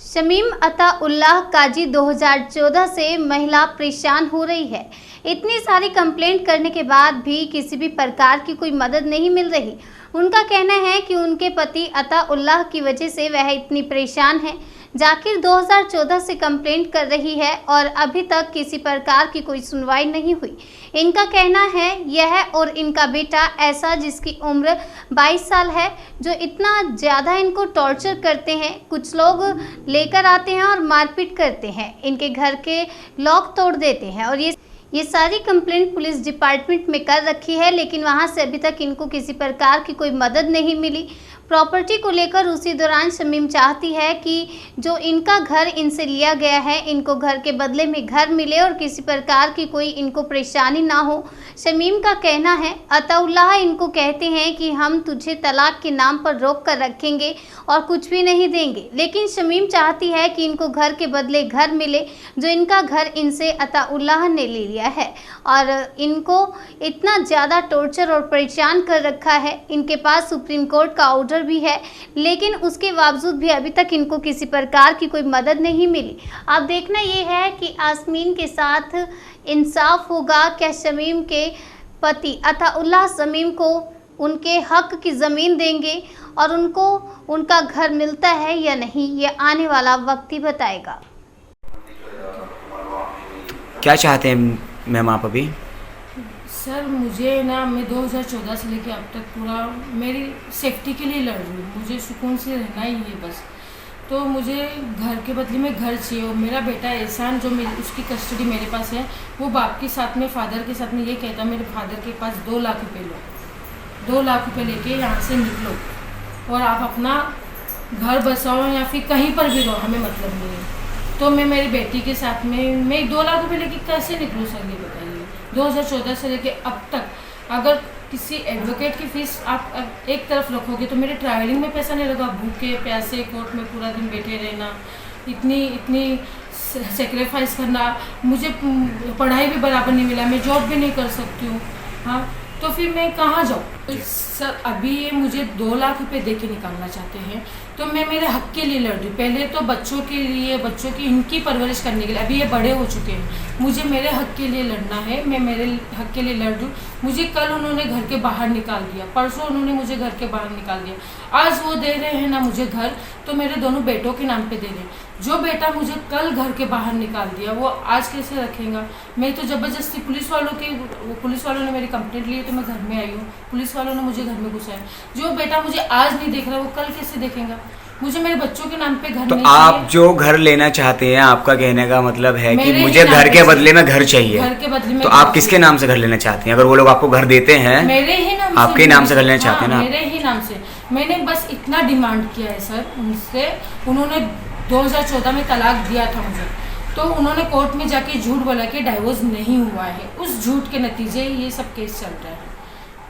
शमीम अता उल्लाह काजी 2014 से महिला परेशान हो रही है। इतनी सारी कंप्लेंट करने के बाद भी किसी भी प्रकार की कोई मदद नहीं मिल रही। उनका कहना है कि उनके पति अता उल्लाह की वजह से वह इतनी परेशान है। जाकिर 2014 से कंप्लेंट कर रही है और अभी तक किसी प्रकार की कोई सुनवाई नहीं हुई। इनका कहना है यह और इनका बेटा ऐसा जिसकी उम्र 22 साल है, जो इतना ज़्यादा इनको टॉर्चर करते हैं। कुछ लोग लेकर आते हैं और मारपीट करते हैं, इनके घर के लॉक तोड़ देते हैं और ये सारी कंप्लेंट पुलिस डिपार्टमेंट में कर रखी है, लेकिन वहां से अभी तक इनको किसी प्रकार की कोई मदद नहीं मिली। प्रॉपर्टी को लेकर उसी दौरान शमीम चाहती है कि जो इनका घर इनसे लिया गया है, इनको घर के बदले में घर मिले और किसी प्रकार की कोई इनको परेशानी ना हो। शमीम का कहना है अताउल्लाह इनको कहते हैं कि हम तुझे तलाक के नाम पर रोक कर रखेंगे और कुछ भी नहीं देंगे, लेकिन शमीम चाहती है कि इनको घर के बदले घर मिले, जो इनका घर इनसे अताउल्लाह ने ले लिया है और इनको इतना ज़्यादा टॉर्चर और परेशान कर रखा है। इनके पास सुप्रीम कोर्ट का ऑर्डर भी है, लेकिन उसके बावजूद भी अभी तक इनको किसी प्रकार की कोई मदद नहीं मिली। अब देखना ये है कि आसमीन के साथ इंसाफ होगा। क्या शमीम के पति अताउल्लाह शमीम को उनके हक की ज़मीन देंगे और उनको उनका घर मिलता है या नहीं, ये आने वाला वक्त ही बताएगा। क्या चाहते हैं मैम आप अभी? सर मुझे ना, मैं 2014 से लेके अब तक पूरा मेरी सेफ्टी के लिए लड़ रही हूँ। मुझे सुकून से रहना ही है बस। तो मुझे घर के बदले में घर चाहिए और मेरा बेटा एहसान जो उसकी कस्टडी मेरे पास है, वो बाप के साथ में, फादर के साथ में ये कहता मेरे फादर के पास 2 लाख रुपये लो, 2 लाख रुपये लेके यहाँ से निकलो और आप अपना घर बसाओ या फिर कहीं पर भी रहो, हमें मतलब नहीं है। तो मैं मेरी बेटी के साथ में मैं 2 लाख रुपये लेके कैसे निकलूँ सर, ये बताइए। 2014 से लेके अब तक अगर किसी एडवोकेट की फीस आप एक तरफ रखोगे तो मेरे ट्रैवलिंग में पैसा नहीं लगा। भूखे प्यासे कोर्ट में पूरा दिन बैठे रहना, इतनी सेक्रीफाइस करना, मुझे पढ़ाई भी बराबर नहीं मिला, मैं जॉब भी नहीं कर सकती हूँ। हाँ, तो फिर मैं कहाँ जाऊँ सर? अभी ये मुझे 2 लाख रुपए दे के निकालना चाहते हैं, तो मैं मेरे हक के लिए लड़ रही हूँ। पहले तो बच्चों के लिए, बच्चों की इनकी परवरिश करने के लिए, अभी ये बड़े हो चुके हैं, मुझे मेरे हक के लिए लड़ना है। मैं मेरे हक के लिए लड़ रही हूँ। मुझे कल उन्होंने घर के बाहर निकाल दिया, परसों उन्होंने मुझे घर के बाहर निकाल दिया, आज वो दे रहे हैं ना मुझे घर, तो मेरे दोनों बेटों के नाम पे दे रहे हैं। जो बेटा मुझे कल घर के बाहर निकाल दिया वो आज कैसे रखेगा? मैं तो ज़बरदस्ती पुलिस वालों ने मेरी कंप्लेंट ली तो मैं घर में आई हूँ, पुलिस वालों ने मुझे घर में घुसाया। जो बेटा मुझे आज नहीं देख रहा वो कल कैसे देखेगा? मुझे मेरे बच्चों के नाम पे घर तो नहीं आप चाहिए। जो घर लेना चाहते हैं, आपका कहने का मतलब है कि मेरे मुझे ही घर नाम के पे बदले में घर चाहिए। घर के बदले में तो घर आप किसके नाम से घर लेना चाहते हैं? अगर वो लोग आपको घर देते हैं, मेरे ही नाम आपके नाम से घर लेना चाहते हैं ना? मेरे ही नाम से। मैंने बस इतना डिमांड किया है सर उनसे। उन्होंने 2014 में तलाक दिया था मुझे, तो उन्होंने कोर्ट में जाके झूठ बोला कि डाइवोर्स नहीं हुआ है। उस झूठ के नतीजे ये सब केस चल रहा है।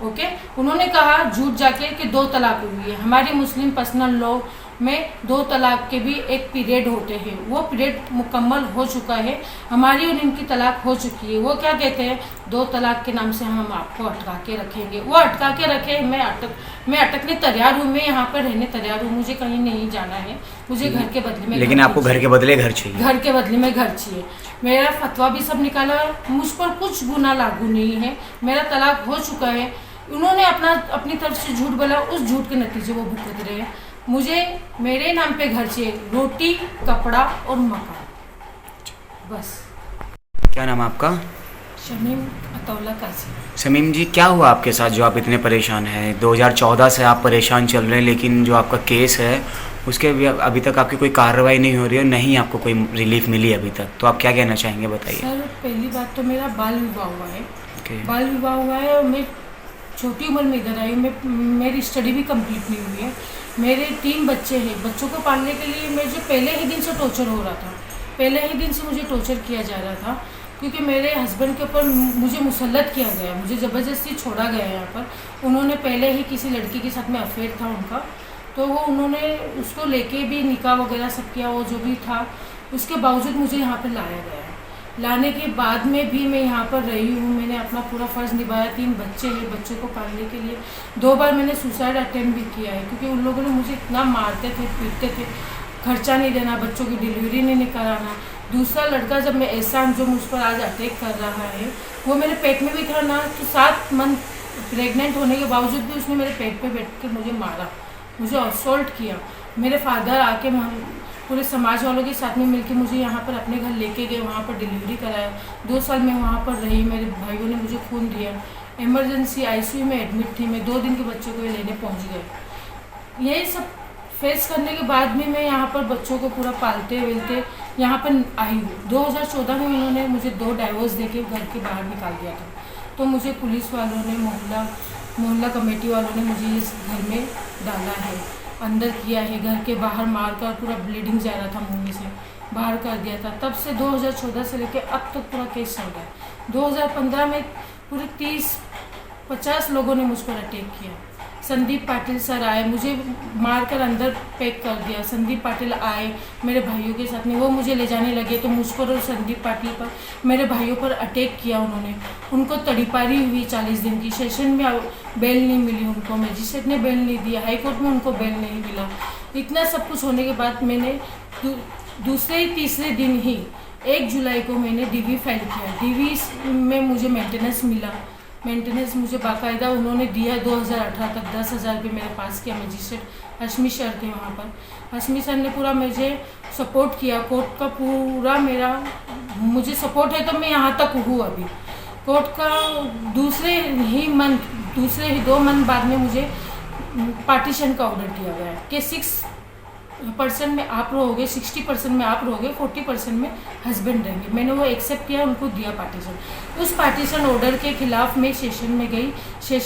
ओके, उन्होंने कहा झूठ जाके कि 2 तलाक हुई है। हमारे मुस्लिम पर्सनल लॉ में 2 तलाक के भी एक पीरियड होते हैं, वो पीरियड मुकम्मल हो चुका है। हमारी और इनकी तलाक हो चुकी है। वो क्या कहते हैं, 2 तलाक के नाम से हम आपको अटका के रखेंगे। वो अटका के रखे, मैं अटकने तैयार हूँ, मैं यहाँ पर रहने तैयार हूँ, मुझे कहीं नहीं जाना है, मुझे घर के बदले में। लेकिन आपको घर के बदले घर चाहिए? घर के बदले में घर चाहिए। मेरा फतवा भी सब निकाला, मुझ पर कुछ गुना लागू नहीं है, मेरा तलाक हो चुका है। उन्होंने अपनी तरफ से झूठ बोला, उस झूठ के नतीजे वो भुगत रहे हैं। मुझे मेरे नाम पे घर चाहिए, रोटी कपड़ा और मकान, बस। क्या नाम है आपका? शमीम अताउल्लाह काजी। शमीम जी, क्या हुआ आपके साथ जो आप इतने परेशान हैं? 2014 से आप परेशान चल रहे हैं, लेकिन जो आपका केस है उसके भी अभी तक आपकी कोई कार्रवाई नहीं हो रही है, नहीं आपको कोई रिलीफ मिली अभी तक। तो आप क्या कहना चाहेंगे, बताइए। सर पहली बात तो मेरा बाल विवाह हुआ है। बाल विवाह हुआ है और मैं छोटी उम्र में इधर आई हूँ। मेरी स्टडी भी कंप्लीट नहीं हुई है। मेरे 3 बच्चे हैं। बच्चों को पालने के लिए मुझे पहले ही दिन से टॉर्चर हो रहा था, पहले ही दिन से मुझे टॉर्चर किया जा रहा था, क्योंकि मेरे हस्बैंड के ऊपर मुझे मुसल्लत किया गया, मुझे ज़बरदस्ती छोड़ा गया यहाँ पर। उन्होंने पहले ही किसी लड़की के साथ में अफेयर था उनका, तो वो उन्होंने उसको लेके भी निकाह वगैरह सब किया, वो जो भी था, उसके बावजूद मुझे यहाँ पर लाया गया है। लाने के बाद में भी मैं यहाँ पर रही हूँ, मैंने अपना पूरा फ़र्ज़ निभाया। 3 बच्चे हैं, बच्चों को पालने के लिए 2 बार मैंने सुसाइड अटेम्प्ट भी किया है, क्योंकि उन लोगों ने मुझे इतना मारते थे, पीटते थे। खर्चा नहीं देना, बच्चों की डिलीवरी नहीं कराना। दूसरा लड़का जब मैं एहसान जो मुझ पर आज अटैक कर रहा है, वो मेरे पेट में भी था ना, तो 7 मंथ प्रेग्नेंट होने के बावजूद भी उसने मेरे पेट पे बैठ के मुझे मारा, मुझे असॉल्ट किया। मेरे फादर आके पूरे समाज वालों के साथ में मिलके मुझे यहाँ पर अपने घर लेके गए, वहाँ पर डिलीवरी कराया। 2 साल मैं वहाँ पर रही, मेरे भाइयों ने मुझे खून दिया, इमरजेंसी आईसीयू में एडमिट थी मैं, 2 दिन के बच्चों को लेने पहुँच गए। यही सब फेस करने के बाद भी मैं यहाँ पर बच्चों को पूरा पालते वेलते यहाँ पर आई हूँ। 2014 में उन्होंने मुझे 2 डाइवोर्स देके घर के बाहर निकाल दिया था, तो मुझे पुलिस वालों ने, मोहल्ला कमेटी वालों ने मुझे इस घर में डाला है, अंदर किया है, घर के बाहर मारकर पूरा ब्लीडिंग जा रहा था मुँह में से, बाहर कर दिया था। तब से 2014 से लेकर अब तक पूरा केस चल रहा है। 2015 में पूरे 30-50 लोगों ने मुझ पर अटैक किया। संदीप पाटिल सर आए, मुझे मारकर अंदर पैक कर दिया। संदीप पाटिल आए मेरे भाइयों के साथ में, वो मुझे ले जाने लगे तो मुझ पर और संदीप पाटिल पर, मेरे भाइयों पर अटैक किया उन्होंने। उनको तड़ीपारी हुई 40 दिन की, सेशन में बेल नहीं मिली उनको, मजिस्ट्रेट ने बेल नहीं दिया, हाई कोर्ट में उनको बेल नहीं मिला। इतना सब कुछ होने के बाद मैंने दूसरे तीसरे दिन ही 1 जुलाई को मैंने DV फाइल किया। DV में मुझे मेंटेनेंस मिला, मेंटेनेंस मुझे बाकायदा उन्होंने दिया 2018 तक 10,000 रुपये मेरे पास किया। मजिस्ट्रेट हशमी सर थे वहाँ पर, हशमी सर ने पूरा मुझे सपोर्ट किया। कोर्ट का पूरा मेरा मुझे सपोर्ट है तो मैं यहाँ तक हूँ अभी। कोर्ट का दूसरे ही 2 मंथ बाद में मुझे पार्टीशन का ऑर्डर दिया गया है कि 6% में आप रहोगे, 60% में आप रहोगे, 40% में हस्बैंड रहेंगे। मैंने वो एक्सेप्ट किया, उनको दिया पार्टीशन। उस पार्टीशन ऑर्डर के खिलाफ मैं सेशन में गई, सेशन